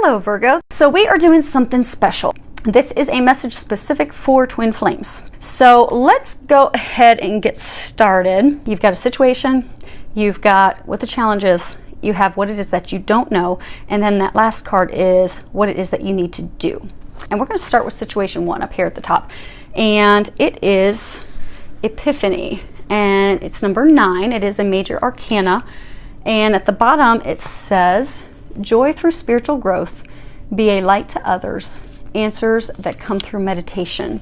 Hello Virgo. So we are doing something special. This is a message specific for twin flames. So let's go ahead and get started. You've got a situation, you've got what the challenge is, you have what it is that you don't know, and then that last card is what it is that you need to do. And we're going to start with situation 1 up here at the top. And it is Epiphany, and it's number 9. It is a major arcana. And at the bottom it says, joy through spiritual growth, be a light to others, answers that come through meditation.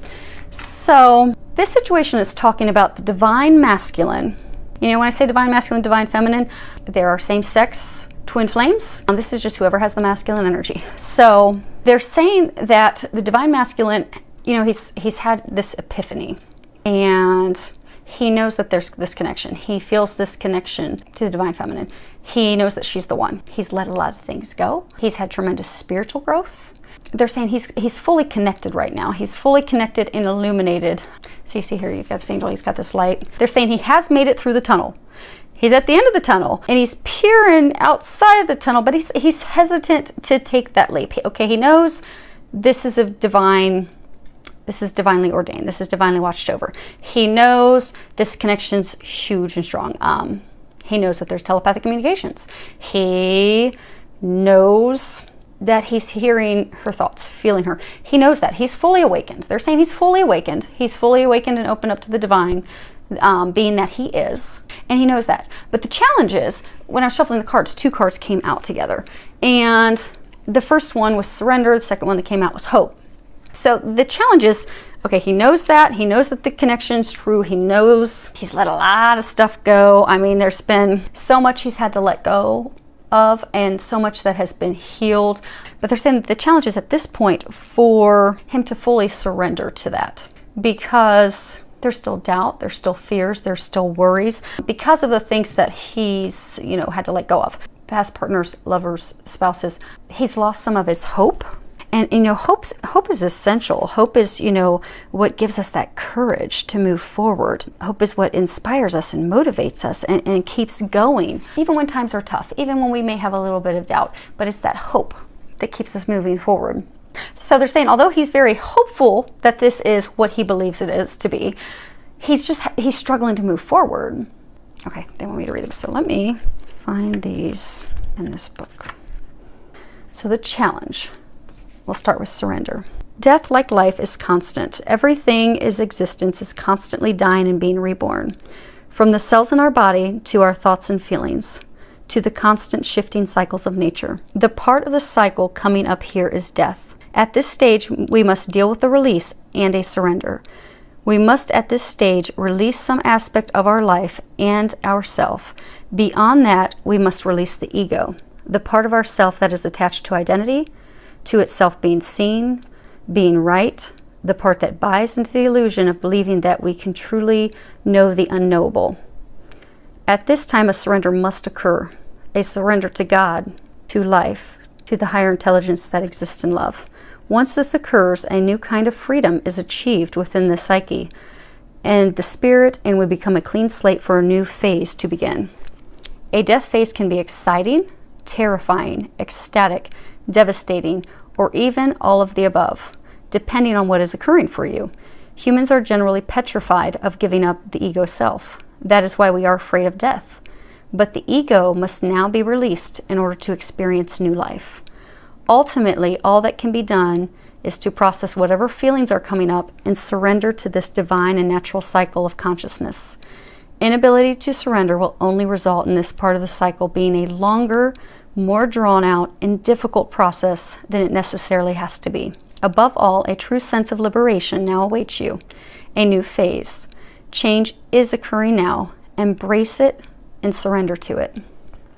So this situation is talking about the divine masculine. You know, when I say divine masculine, divine feminine, there are same-sex twin flames. This is just whoever has the masculine energy. So they're saying that the divine masculine, you know, he's had this epiphany, and he knows that there's this connection. He feels this connection to the divine feminine. He knows that she's the one. He's let a lot of things go. He's had tremendous spiritual growth. They're saying he's fully connected right now. He's fully connected and illuminated. So you see here, you've got this angel, he's got this light. They're saying he has made it through the tunnel. He's at the end of the tunnel, and he's peering outside of the tunnel, but he's hesitant to take that leap. Okay, he knows this is divinely ordained. This is divinely watched over. He knows this connection's huge and strong. He knows that there's telepathic communications. He knows that he's hearing her thoughts, feeling her. He knows that. He's fully awakened. They're saying he's fully awakened. He's fully awakened and open up to the divine being that he is. And he knows that. But the challenge is, when I was shuffling the cards, 2 cards came out together. And the first one was surrender. The second one that came out was hope. So the challenge is, okay, he knows that. He knows that the connection's true. He knows he's let a lot of stuff go. I mean, there's been so much he's had to let go of, and so much that has been healed. But they're saying that the challenge is at this point for him to fully surrender to that, because there's still doubt, there's still fears, there's still worries because of the things that he's, you know, had to let go of. Past partners, lovers, spouses. He's lost some of his hope. And, you know, hope is essential. Hope is, you know, what gives us that courage to move forward. Hope is what inspires us and motivates us and keeps going, even when times are tough, even when we may have a little bit of doubt. But it's that hope that keeps us moving forward. So they're saying, although he's very hopeful that this is what he believes it is to be, he's struggling to move forward. Okay, they want me to read them. So let me find these in this book. So the challenge. We'll start with surrender. Death, like life, is constant. Everything is existence is constantly dying and being reborn. From the cells in our body to our thoughts and feelings, to the constant shifting cycles of nature. The part of the cycle coming up here is death. At this stage, we must deal with a release and a surrender. We must at this stage release some aspect of our life and ourself. Beyond that, we must release the ego, the part of ourself that is attached to identity, to itself being seen, being right, the part that buys into the illusion of believing that we can truly know the unknowable. At this time, a surrender must occur, a surrender to God, to life, to the higher intelligence that exists in love. Once this occurs, a new kind of freedom is achieved within the psyche and the spirit, and we become a clean slate for a new phase to begin. A death phase can be exciting, terrifying, ecstatic, devastating, or even all of the above, depending on what is occurring for you. Humans are generally petrified of giving up the ego self. That is why we are afraid of death. But the ego must now be released in order to experience new life. Ultimately, all that can be done is to process whatever feelings are coming up and surrender to this divine and natural cycle of consciousness. Inability to surrender will only result in this part of the cycle being a longer, more drawn out and difficult process than it necessarily has to be. Above all, a true sense of liberation now awaits you. A new phase. Change is occurring now. Embrace it and surrender to it.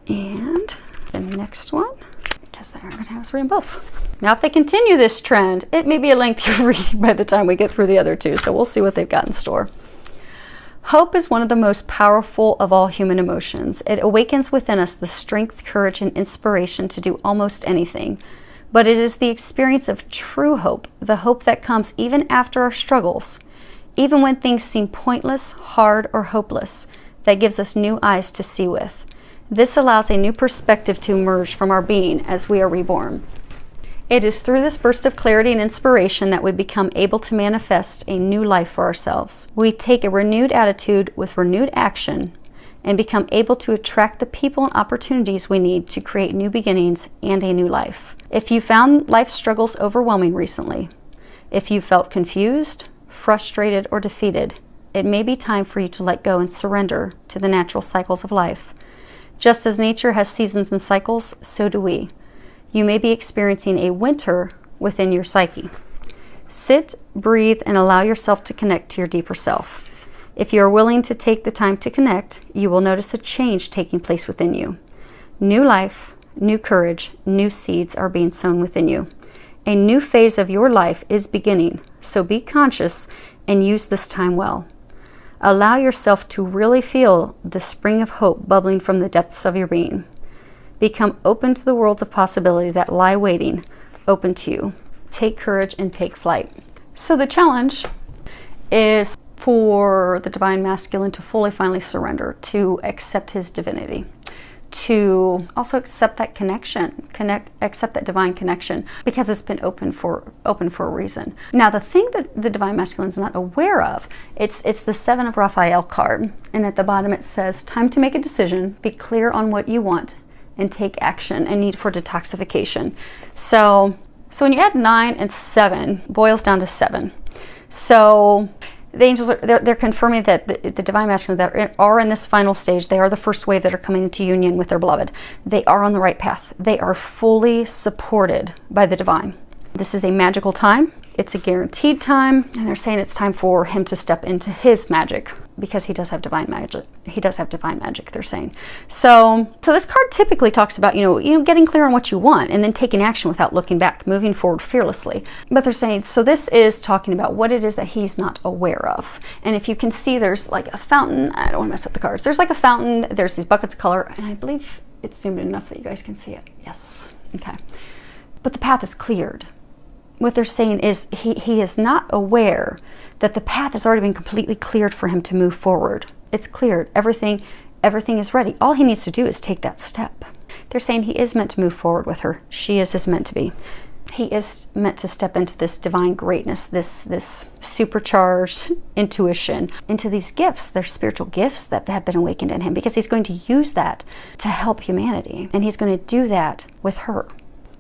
And the next one, because they are going to have us read them both. Now, if they continue this trend, it may be a lengthy reading by the time we get through the other 2, so we'll see what they've got in store. Hope is one of the most powerful of all human emotions. It awakens within us the strength, courage, and inspiration to do almost anything. But it is the experience of true hope, the hope that comes even after our struggles, even when things seem pointless, hard, or hopeless, that gives us new eyes to see with. This allows a new perspective to emerge from our being as we are reborn. It is through this burst of clarity and inspiration that we become able to manifest a new life for ourselves. We take a renewed attitude with renewed action and become able to attract the people and opportunities we need to create new beginnings and a new life. If you found life struggles overwhelming recently, if you felt confused, frustrated, or defeated, it may be time for you to let go and surrender to the natural cycles of life. Just as nature has seasons and cycles, so do we. You may be experiencing a winter within your psyche. Sit, breathe, and allow yourself to connect to your deeper self. If you are willing to take the time to connect, you will notice a change taking place within you. New life, new courage, new seeds are being sown within you. A new phase of your life is beginning, so be conscious and use this time well. Allow yourself to really feel the spring of hope bubbling from the depths of your being. Become open to the worlds of possibility that lie waiting, open to you. Take courage and take flight. So the challenge is for the divine masculine to fully, finally surrender, to accept his divinity, to also accept that connection, accept that divine connection, because it's been open for a reason. Now, the thing that the divine masculine is not aware of, it's the Seven of Raphael card, and at the bottom it says, time to make a decision, be clear on what you want, and take action, and need for detoxification. So when you add 9 and 7, boils down to 7. So the angels they're confirming that the divine masculine that are in this final stage, they are the first wave that are coming into union with their beloved. They are on the right path. They are fully supported by the divine. This is a magical time. It's a guaranteed time, and they're saying it's time for him to step into his magic, because he does have divine magic. He does have divine magic, they're saying. So this card typically talks about, getting clear on what you want and then taking action without looking back, moving forward fearlessly. But they're saying, so this is talking about what it is that he's not aware of. And if you can see, there's like a fountain. I don't want to mess up the cards. There's like a fountain. There's these buckets of color, and I believe it's zoomed in enough that you guys can see it. Yes. Okay. But the path is cleared. What they're saying is he is not aware that the path has already been completely cleared for him to move forward. It's cleared. Everything is ready. All he needs to do is take that step. They're saying he is meant to move forward with her. She is meant to be. He is meant to step into this divine greatness, this supercharged intuition, into these gifts, their spiritual gifts that have been awakened in him, because he's going to use that to help humanity, and he's going to do that with her.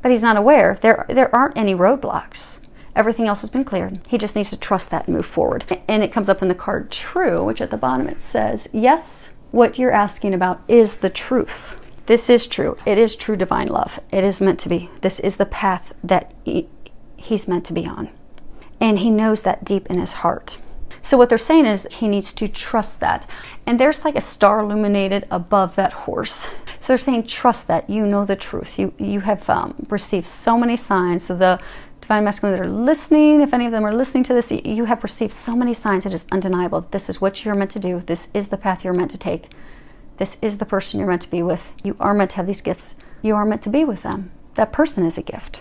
But he's not aware. There aren't any roadblocks. Everything else has been cleared. He just needs to trust that and move forward. And it comes up in the card True, which at the bottom it says, yes, what you're asking about is the truth. This is true. It is true divine love. It is meant to be. This is the path that he's meant to be on. And he knows that deep in his heart. So what they're saying is he needs to trust that. And there's like a star illuminated above that horse. So they're saying, trust that. You know the truth. You have received so many signs. So the divine masculine that are listening, if any of them are listening to this, you have received so many signs. It is undeniable. This is what you're meant to do. This is the path you're meant to take. This is the person you're meant to be with. You are meant to have these gifts. You are meant to be with them. That person is a gift.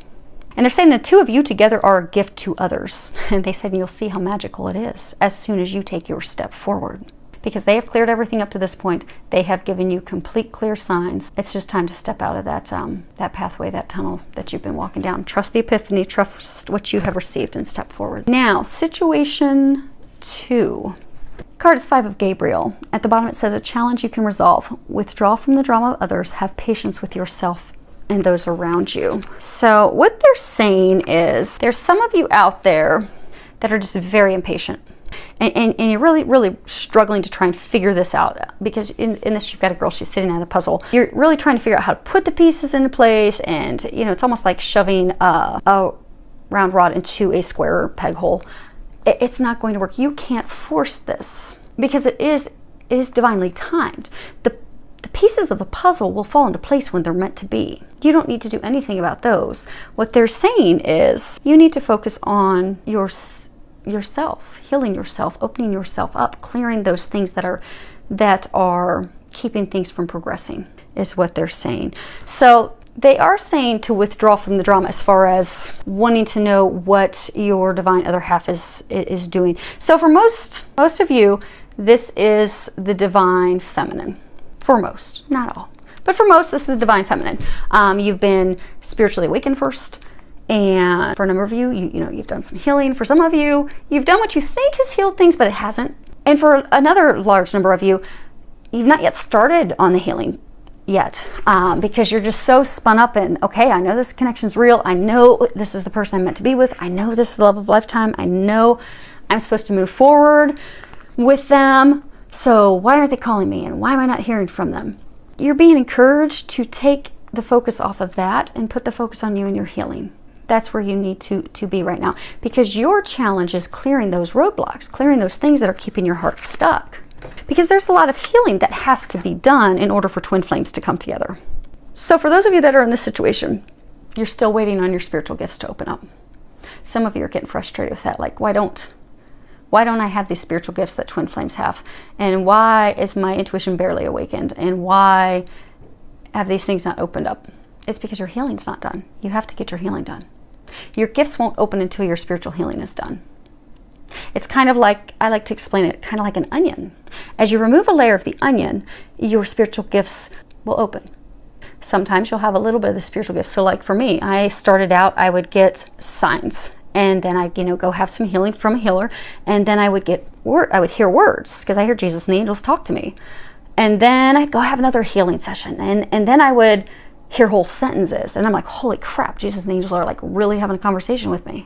And they're saying the two of you together are a gift to others. And they said you'll see how magical it is as soon as you take your step forward. Because they have cleared everything up to this point. They have given you complete clear signs. It's just time to step out of that pathway, that tunnel that you've been walking down. Trust the epiphany, trust what you have received, and step forward. Now, situation 2. Card is 5 of Gabriel. At the bottom it says, a challenge you can resolve. Withdraw from the drama of others. Have patience with yourself and those around you. So what they're saying is, there's some of you out there that are just very impatient. And you're really struggling to try and figure this out, because in this you've got a girl, she's sitting at a puzzle. You're really trying to figure out how to put the pieces into place, and it's almost like shoving a round rod into a square peg hole. It's not going to work. You can't force this, because it is divinely timed. The pieces of the puzzle will fall into place when they're meant to be. You don't need to do anything about those. What they're saying is you need to focus on yourself, healing yourself, opening yourself up, clearing those things that are keeping things from progressing, is what they're saying. So they are saying to withdraw from the drama as far as wanting to know what your divine other half is doing. So for most of you, this is the divine feminine. For most, not all. But for most, this is the divine feminine. You've been spiritually awakened first, And for a number of you, you've done some healing. For some of you, you've done what you think has healed things, but it hasn't. And for another large number of you, you've not yet started on the healing yet, because you're just so spun up in, okay, I know this connection's real. I know this is the person I'm meant to be with. I know this is the love of a lifetime. I know I'm supposed to move forward with them. So why aren't they calling me? And why am I not hearing from them? You're being encouraged to take the focus off of that and put the focus on you and your healing. That's where you need to be right now, because your challenge is clearing those roadblocks, clearing those things that are keeping your heart stuck. Because there's a lot of healing that has to be done in order for twin flames to come together. So for those of you that are in this situation, you're still waiting on your spiritual gifts to open up. Some of you are getting frustrated with that. Like, why don't I have these spiritual gifts that twin flames have? And why is my intuition barely awakened? And why have these things not opened up? It's because your healing's not done. You have to get your healing done. Your gifts won't open until your spiritual healing is done. It's kind of like, I like to explain it, kind of like an onion. As you remove a layer of the onion, your spiritual gifts will open. Sometimes you'll have a little bit of the spiritual gifts. So like for me, I started out, I would get signs, and then I'd, go have some healing from a healer, and then I would hear words, because I hear Jesus and the angels talk to me. And then I'd go have another healing session, and then I would hear whole sentences, and I'm like, holy crap, Jesus and the angels are like really having a conversation with me.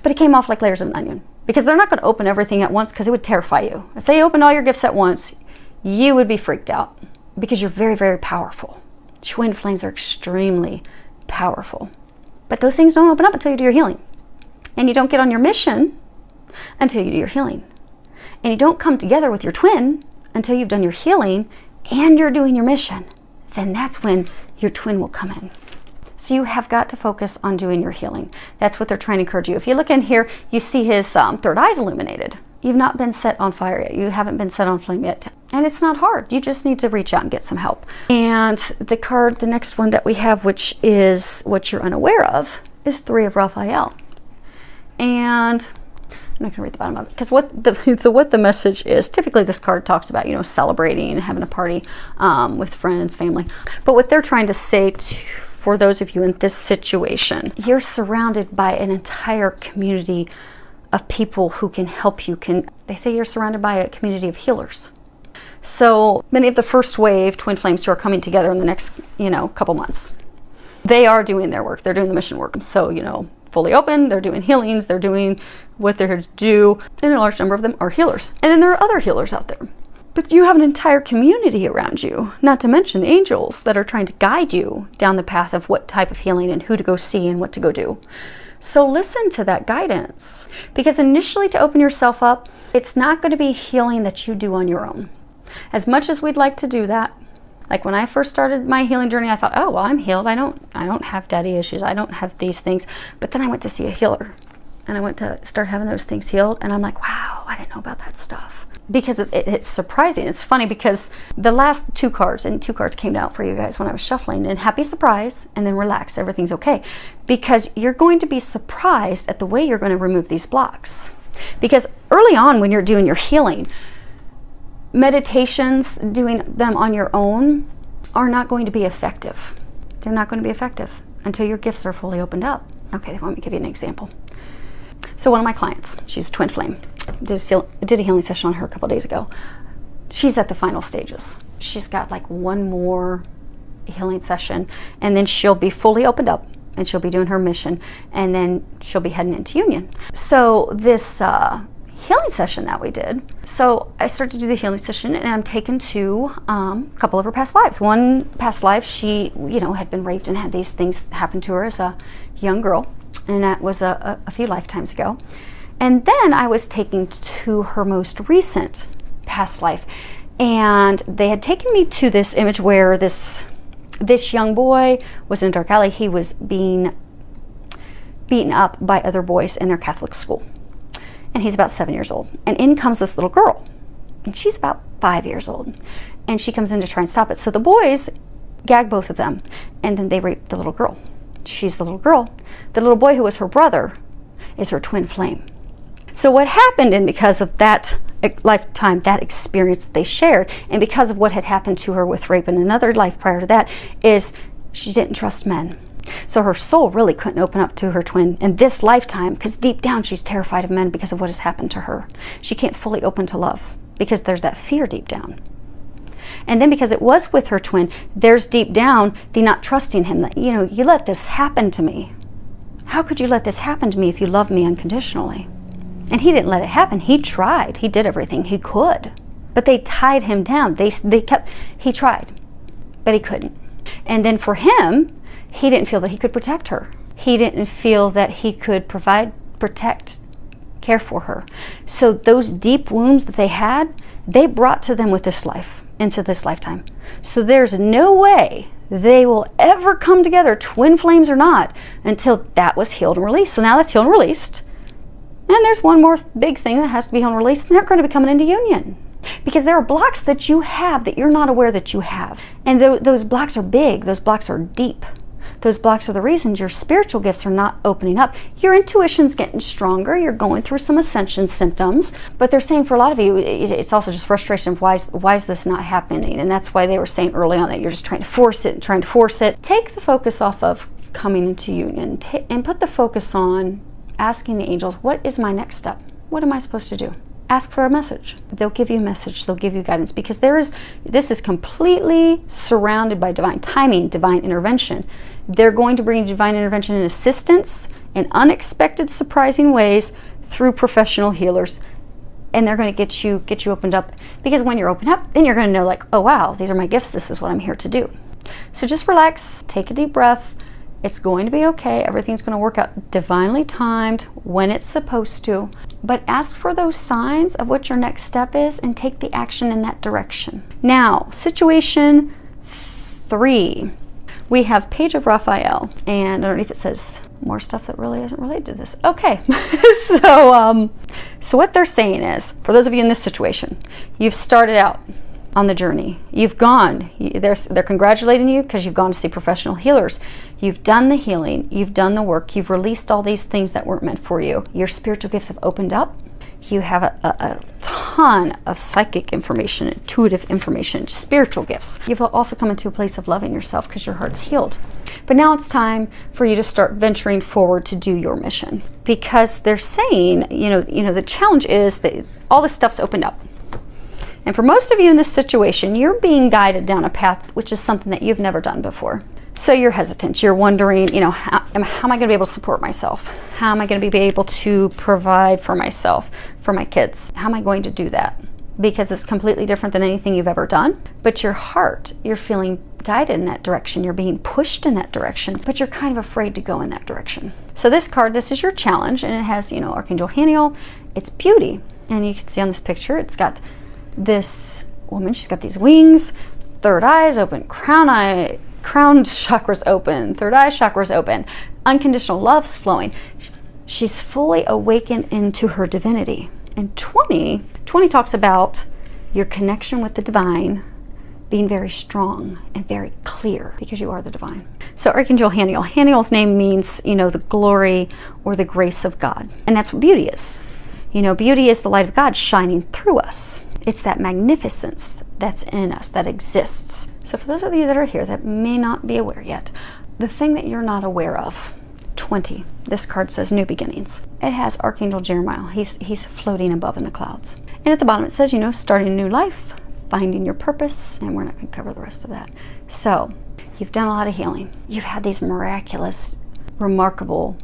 But it came off like layers of an onion, because they're not going to open everything at once, because it would terrify you. If they opened all your gifts at once, you would be freaked out, because you're very, very powerful. Twin flames are extremely powerful. But those things don't open up until you do your healing. And you don't get on your mission until you do your healing. And you don't come together with your twin until you've done your healing and you're doing your mission. Then that's when your twin will come in. So you have got to focus on doing your healing. That's what they're trying to encourage you. If you look in here, you see his third eye's illuminated. You've not been set on fire yet. You haven't been set on flame yet. And it's not hard. You just need to reach out and get some help. And the card, the next one that we have, which is what you're unaware of, is Three of Raphael. And I'm not going to read the bottom of it, because what the message is, typically this card talks about, celebrating and having a party with friends, family. But what they're trying to say for those of you in this situation, you're surrounded by an entire community of people who can help you. They say you're surrounded by a community of healers. So many of the first wave twin flames who are coming together in the next, couple months, they are doing their work. They're doing the mission work. So, fully open, they're doing healings, they're doing what they're here to do, and a large number of them are healers. And then there are other healers out there. But you have an entire community around you, not to mention angels that are trying to guide you down the path of what type of healing and who to go see and what to go do. So listen to that guidance, because initially, to open yourself up, it's not going to be healing that you do on your own. As much as we'd like to do that, like when I first started my healing journey, I thought, oh, well, I'm healed. I don't have daddy issues. I don't have these things. But then I went to see a healer, and I went to start having those things healed. And I'm like, wow, I didn't know about that stuff. Because it's surprising. It's funny, because the last two cards came out for you guys when I was shuffling, and happy surprise, and then relax, everything's okay. Because you're going to be surprised at the way you're going to remove these blocks. Because early on, when you're doing your healing, meditations, doing them on your own, are not going to be effective. They're not going to be effective until your gifts are fully opened up. Okay, let me give you an example. So one of my clients, she's a twin flame, did a healing session on her a couple days ago. She's at the final stages. She's got like one more healing session, and then she'll be fully opened up, and she'll be doing her mission, and then she'll be heading into union. So this healing session that we did, so I started to do the healing session, and I'm taken to a couple of her past lives. One past life, she had been raped and had these things happen to her as a young girl, and that was a few lifetimes ago. And then I was taken to her most recent past life, and they had taken me to this image where this young boy was in a dark alley. He was being beaten up by other boys in their Catholic school. And he's about 7 years old. And in comes this little girl. And she's about 5 years old. And she comes in to try and stop it. So the boys gag both of them. And then they rape the little girl. She's the little girl. The little boy who was her brother is her twin flame. So what happened, and because of that lifetime, that experience that they shared, and because of what had happened to her with rape in another life prior to that, is she didn't trust men. So her soul really couldn't open up to her twin in this lifetime, because deep down she's terrified of men because of what has happened to her. She can't fully open to love because there's that fear deep down. And then because it was with her twin, there's deep down the not trusting him, that, you know, you let this happen to me. How could you let this happen to me if you love me unconditionally? And he didn't let it happen. He tried. He did everything he could. But they tied him down. He tried, but he couldn't. And then for him, he didn't feel that he could protect her. He didn't feel that he could provide, protect, care for her. So those deep wounds that they had, they brought to them with this life, into this lifetime. So there's no way they will ever come together, twin flames or not, until that was healed and released. So now that's healed and released. And there's one more big thing that has to be healed and released, and they're going to be coming into union. Because there are blocks that you have that you're not aware that you have. And those blocks are big. Those blocks are deep. Those blocks are the reasons your spiritual gifts are not opening up. Your intuition's getting stronger. You're going through some ascension symptoms. But they're saying for a lot of you, it's also just frustration. Why is this not happening? And that's why they were saying early on that you're just trying to force it and trying to force it. Take the focus off of coming into union and put the focus on asking the angels, what is my next step? What am I supposed to do? Ask for a message. They'll give you a message. They'll give you guidance, because this is completely surrounded by divine timing, divine intervention. They're going to bring divine intervention and assistance in unexpected, surprising ways through professional healers. And they're going to get you opened up, because when you're opened up, then you're going to know, like, oh wow, these are my gifts. This is what I'm here to do. So just relax, take a deep breath. It's going to be okay. Everything's going to work out divinely timed when it's supposed to. But ask for those signs of what your next step is and take the action in that direction. Now, situation 3. We have Page of Raphael, and underneath it says more stuff that really isn't related to this. Okay, so what they're saying is, for those of you in this situation, you've started out on the journey. You've gone. They're congratulating you because you've gone to see professional healers. You've done the healing. You've done the work. You've released all these things that weren't meant for you. Your spiritual gifts have opened up. You have a ton of psychic information, intuitive information, spiritual gifts. You've also come into a place of loving yourself because your heart's healed. But now it's time for you to start venturing forward to do your mission, because they're saying, the challenge is that all this stuff's opened up. And for most of you in this situation, you're being guided down a path which is something that you've never done before. So you're hesitant. You're wondering, how am I going to be able to support myself? How am I going to be able to provide for myself, for my kids? How am I going to do that? Because it's completely different than anything you've ever done. But your heart, you're feeling guided in that direction. You're being pushed in that direction, but you're kind of afraid to go in that direction. So this card, this is your challenge, and it has, Archangel Haniel. It's beauty. And you can see on this picture, it's got this woman, she's got these wings, third eye's open, crown chakra's open, third eye chakra's open, unconditional love's flowing. She's fully awakened into her divinity. And 20 talks about your connection with the divine being very strong and very clear, because you are the divine. So Archangel Haniel. Haniel's name means, the glory or the grace of God. And that's what beauty is. Beauty is the light of God shining through us. It's that magnificence that's in us, that exists. So for those of you that are here that may not be aware yet, the thing that you're not aware of, 20, this card says new beginnings. It has Archangel Jeremiah. He's floating above in the clouds. And at the bottom it says, starting a new life, finding your purpose, and we're not going to cover the rest of that. So you've done a lot of healing. You've had these miraculous, remarkable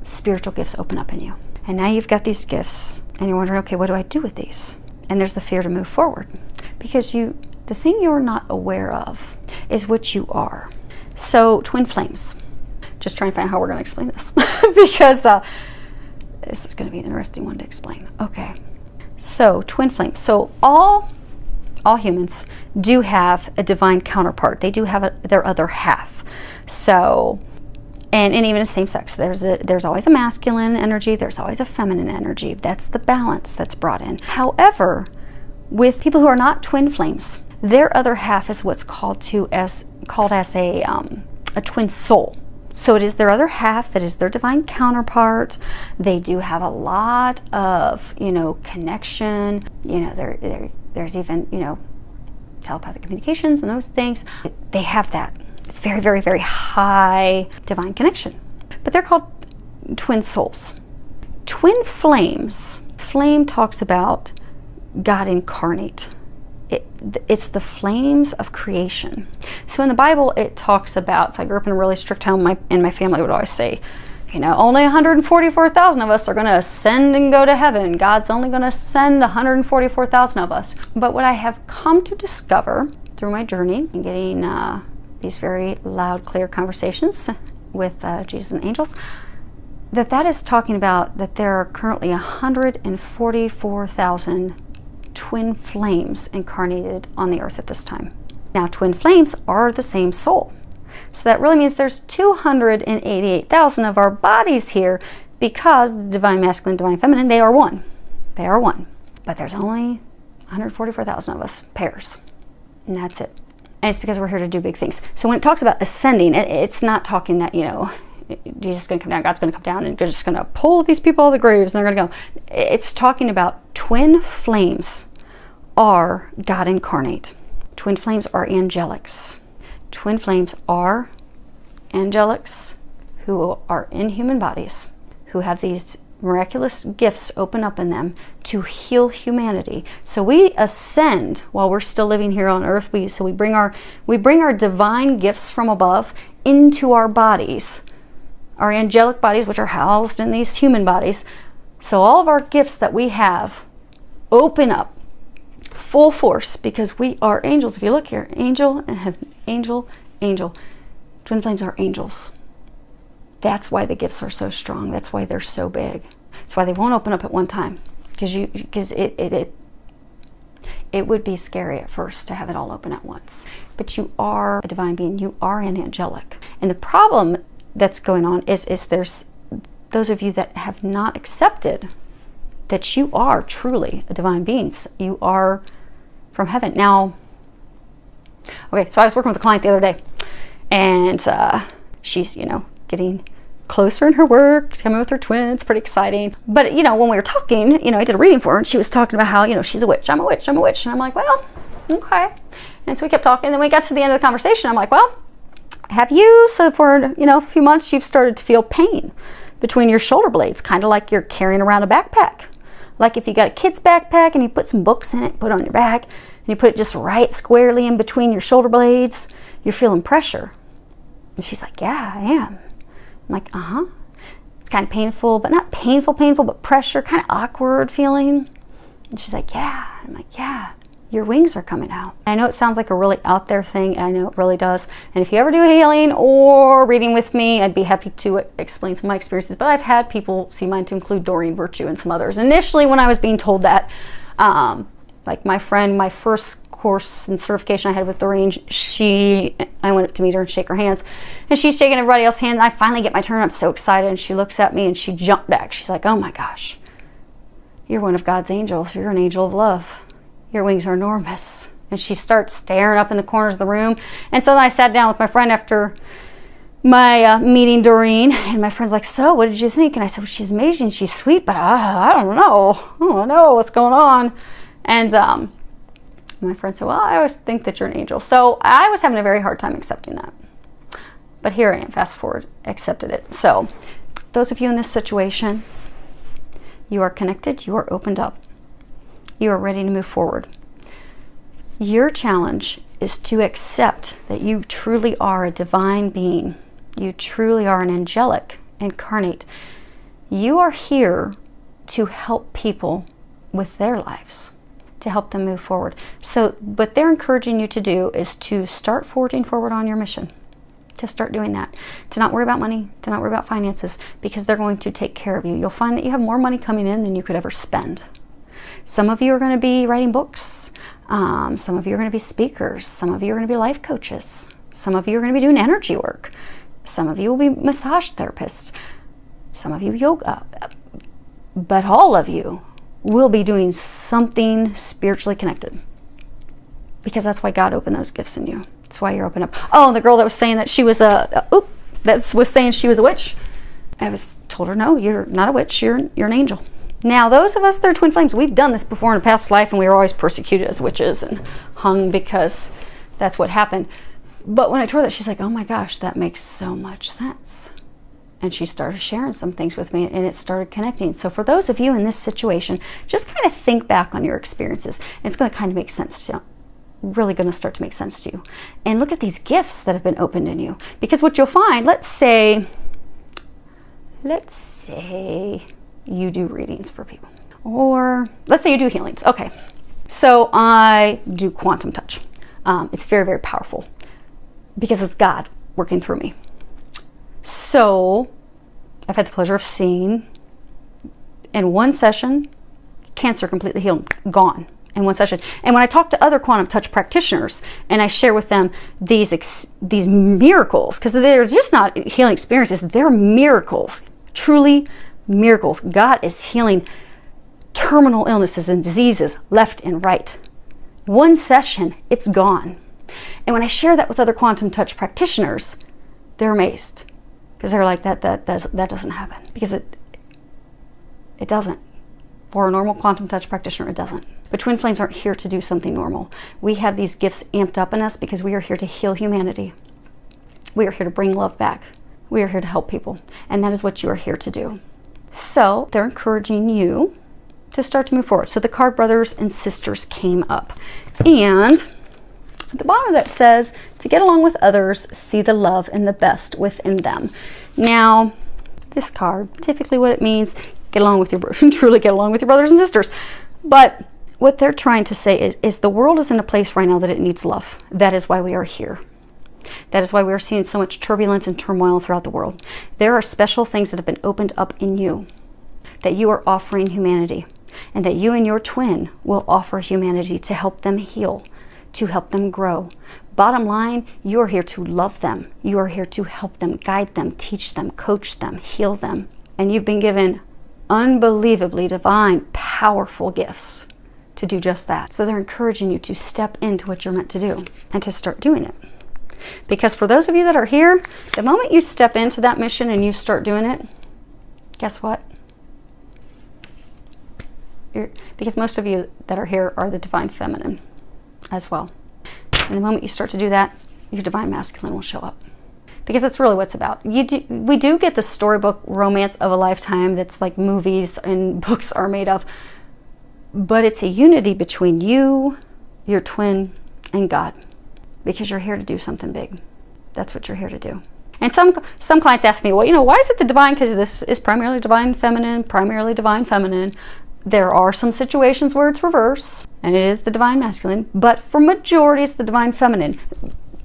spiritual gifts open up in you. And now you've got these gifts, and you're wondering, okay, what do I do with these? And there's the fear to move forward, because the thing you're not aware of is what you are. So twin flames, just trying to find out how we're going to explain this because this is going to be an interesting one to explain. Okay, so twin flames. So all humans do have a divine counterpart. They do have their other half. So, and even in same sex, there's always a masculine energy, there's always a feminine energy. That's the balance that's brought in. However, with people who are not twin flames, their other half is what's called as a twin soul. So it is their other half that is their divine counterpart. They do have a lot of, connection. There's even, telepathic communications and those things. They have that. It's very, very, very high divine connection. But they're called twin souls. Twin flames. Flame talks about God incarnate. It's the flames of creation. So in the Bible, it talks about, so I grew up in a really strict home, and my family would always say, you know, only 144,000 of us are going to ascend and go to heaven. God's only going to send 144,000 of us. But what I have come to discover through my journey and getting these very loud, clear conversations with Jesus and angels, that is talking about that there are currently 144,000 twin flames incarnated on the earth at this time. Now, twin flames are the same soul. So that really means there's 288,000 of our bodies here, because the divine masculine, divine feminine, they are one. They are one. But there's only 144,000 of us, pairs. And that's it. And it's because we're here to do big things. So when it talks about ascending, it's not talking that, you know, Jesus is going to come down, God's going to come down, and they're just going to pull these people out of the graves and they're going to go. It's talking about twin flames are God incarnate. Twin flames are angelics. Twin flames are angelics who are in human bodies, who have these miraculous gifts open up in them to heal humanity. So we ascend while we're still living here on earth. We bring our divine gifts from above into our bodies, our angelic bodies, which are housed in these human bodies. So all of our gifts that we have open up full force, because we are angels. If you look here, angel and heaven, angel, angel. Twin flames are angels. That's why the gifts are so strong. That's why they're so big. That's why they won't open up at one time, because it would be scary at first to have it all open at once. But you are a divine being. You are an angelic. And the problem that's going on is there's those of you that have not accepted that you are truly a divine being. You are from heaven. Now, okay, so I was working with a client the other day, and she's, you know, getting closer in her work, coming with her twins, pretty exciting. But, you know, when we were talking, you know, I did a reading for her, and she was talking about how, you know, she's a witch, I'm a witch, I'm a witch. And I'm like, well, okay. And so we kept talking, and then we got to the end of the conversation. I'm like, well, have you, so for, you know, a few months, you've started to feel pain between your shoulder blades, kind of like you're carrying around a backpack. Like if you got a kid's backpack and you put some books in it, put it on your back, and you put it just right squarely in between your shoulder blades, you're feeling pressure. And she's like, yeah, I am. I'm like, uh-huh. It's kind of painful, but not painful, but pressure, kind of awkward feeling. And she's like, yeah. I'm like, yeah, your wings are coming out. I know it sounds like a really out there thing, and I know it really does. And if you ever do healing or reading with me, I'd be happy to explain some of my experiences. But I've had people see mine, to include Doreen Virtue and some others. Initially, when I was being told that, like my friend, my first course and certification I had with Doreen, I went up to meet her and shake her hands, and she's shaking everybody else's hand. And I finally get my turn. I'm so excited, and she looks at me and she jumped back. She's like, oh my gosh, you're one of God's angels. You're an angel of love. Your wings are enormous. And she starts staring up in the corners of the room. And so then I sat down with my friend after my meeting Doreen, and my friend's like, so what did you think? And I said, well, she's amazing, she's sweet, but I don't know what's going on. And my friend said, well, I always think that you're an angel. So I was having a very hard time accepting that. But here I am, fast forward, accepted it. So those of you in this situation, you are connected, you are opened up. You are ready to move forward. Your challenge is to accept that you truly are a divine being. You truly are an angelic incarnate. You are here to help people with their lives, to help them move forward. So what they're encouraging you to do is to start forging forward on your mission, to start doing that, to not worry about money, to not worry about finances, because they're going to take care of you. You'll find that you have more money coming in than you could ever spend. Some of you are going to be writing books. Some of you are going to be speakers. Some of you are going to be life coaches. Some of you are going to be doing energy work. Some of you will be massage therapists. Some of you yoga. But all of you will be doing something spiritually connected, because that's why God opened those gifts in you. That's why you're open up. Oh, the girl that was saying that she was was saying she was a witch. I told her, no, you're not a witch. You're an angel. Now, those of us that are twin flames, we've done this before in a past life, and we were always persecuted as witches and hung because that's what happened. But when I told her that, she's like, oh my gosh, that makes so much sense. And she started sharing some things with me, and it started connecting. So for those of you in this situation, just kind of think back on your experiences. And it's going to kind of make sense to you. Really going to start to make sense to you. And look at these gifts that have been opened in you. Because what you'll find, let's say you do readings for people. Or let's say you do healings. Okay. So I do quantum touch. It's very, very powerful because it's God working through me. So I've had the pleasure of seeing in one session, cancer completely healed, gone in one session. And when I talk to other quantum touch practitioners and I share with them these miracles, because they're just not healing experiences, they're miracles, truly miracles. God is healing terminal illnesses and diseases left and right. One session, it's gone. And when I share that with other quantum touch practitioners, they're amazed. Because they're like, that doesn't happen. Because it doesn't. For a normal quantum touch practitioner, it doesn't. But twin flames aren't here to do something normal. We have these gifts amped up in us because we are here to heal humanity. We are here to bring love back. We are here to help people. And that is what you are here to do. So they're encouraging you to start to move forward. So the card brothers and sisters came up. And at the bottom that says, to get along with others, see the love and the best within them. Now, this card, typically what it means, get along with your truly get along with your brothers and sisters. But what they're trying to say is the world is in a place right now that it needs love. That is why we are here. That is why we are seeing so much turbulence and turmoil throughout the world. There are special things that have been opened up in you that you are offering humanity, and that you and your twin will offer humanity to help them heal, to help them grow. Bottom line, you are here to love them. You are here to help them, guide them, teach them, coach them, heal them. And you've been given unbelievably divine, powerful gifts to do just that. So they're encouraging you to step into what you're meant to do and to start doing it. Because for those of you that are here, the moment you step into that mission and you start doing it, guess what? Because most of you that are here are the divine feminine as well. And the moment you start to do that, your divine masculine will show up. Because that's really what it's about. We do get the storybook romance of a lifetime that's like movies and books are made of. But it's a unity between you, your twin, and God. Because you're here to do something big. That's what you're here to do. And some clients ask me, well, why is it the divine? Because this is primarily divine feminine, primarily divine feminine. There are some situations where it's reverse, and it is the divine masculine, but for majority it's the divine feminine.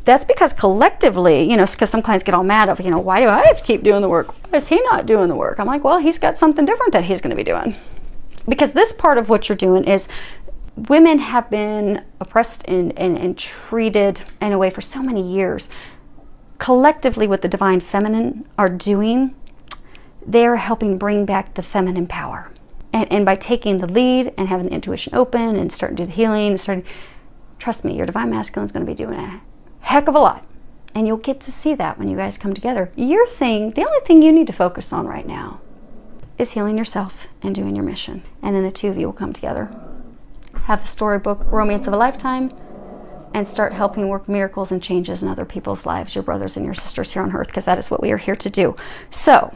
That's because collectively, because some clients get all mad of, why do I have to keep doing the work? Why is he not doing the work? I'm like, well, he's got something different that he's going to be doing. Because this part of what you're doing is women have been oppressed and treated in a way for so many years. Collectively, what the divine feminine are doing, they're helping bring back the feminine power. And by taking the lead and having the intuition open and starting to do the healing, trust me, your divine masculine is going to be doing a heck of a lot. And you'll get to see that when you guys come together. The only thing you need to focus on right now is healing yourself and doing your mission. And then the two of you will come together, have the storybook romance of a lifetime, and start helping work miracles and changes in other people's lives, your brothers and your sisters here on earth, because that is what we are here to do. So,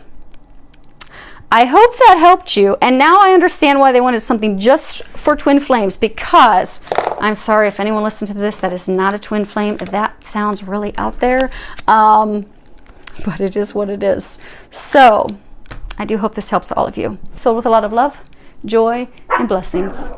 I hope that helped you, and now I understand why they wanted something just for twin flames, because I'm sorry if anyone listened to this that is not a twin flame. That sounds really out there, but it is what it is. So I do hope this helps all of you. Filled with a lot of love, joy, and blessings.